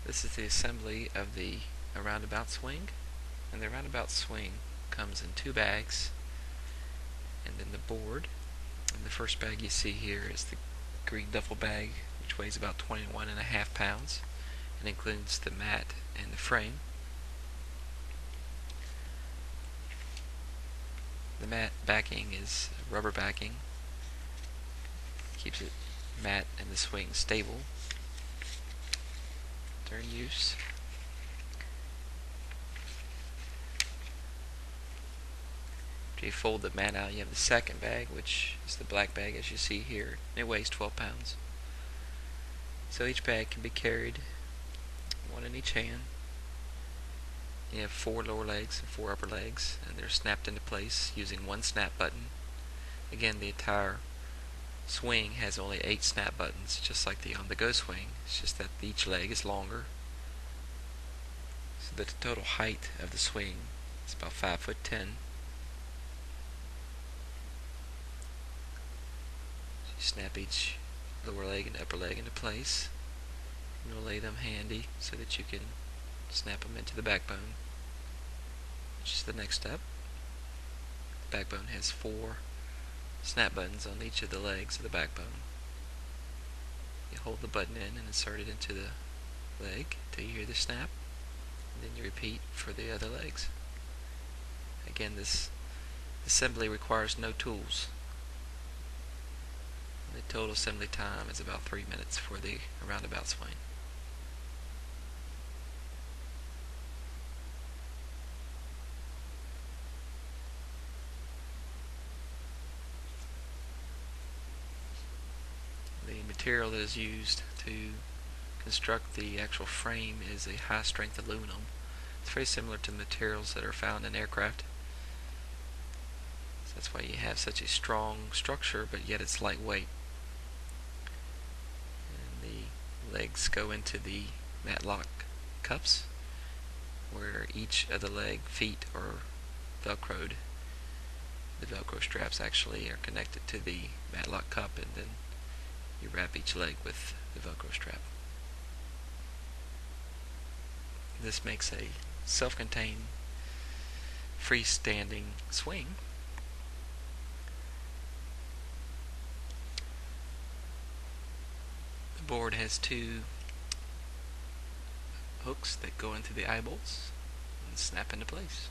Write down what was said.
This is the assembly of the roundabout swing, and the roundabout swing comes in two bags, and then the board. And the first bag you see here is the green duffel bag, which weighs about 21.5 pounds and includes the mat and the frame. The mat backing is rubber backing, keeps it mat and the swing stable during use. If you fold the mat out, you have the second bag, which is the black bag as you see here. It weighs 12 pounds. So each bag can be carried, one in each hand. You have 4 lower legs and 4 upper legs, and they're snapped into place using one snap button. Again, the entire swing has only 8 snap buttons, just like the on-the-go swing. It's just that each leg is longer. So the total height of the swing is about 5'10". You snap each lower leg and upper leg into place. And you'll lay them handy so that you can snap them into the backbone, which is the next step. The backbone has 4 snap buttons on each of the legs of the backbone. You hold the button in and insert it into the leg till you hear the snap, and then you repeat for the other legs. Again, this assembly requires no tools. The total assembly time is about 3 minutes for the roundabout swing. The material that is used to construct the actual frame is a high-strength aluminum. It's very similar to the materials that are found in aircraft. So that's why you have such a strong structure, but yet it's lightweight. And the legs go into the matlock cups, where each of the leg feet are velcroed. The velcro straps actually are connected to the matlock cup, and then you wrap each leg with the velcro strap. This makes a self-contained freestanding swing. The board has 2 hooks that go into the eye bolts and snap into place.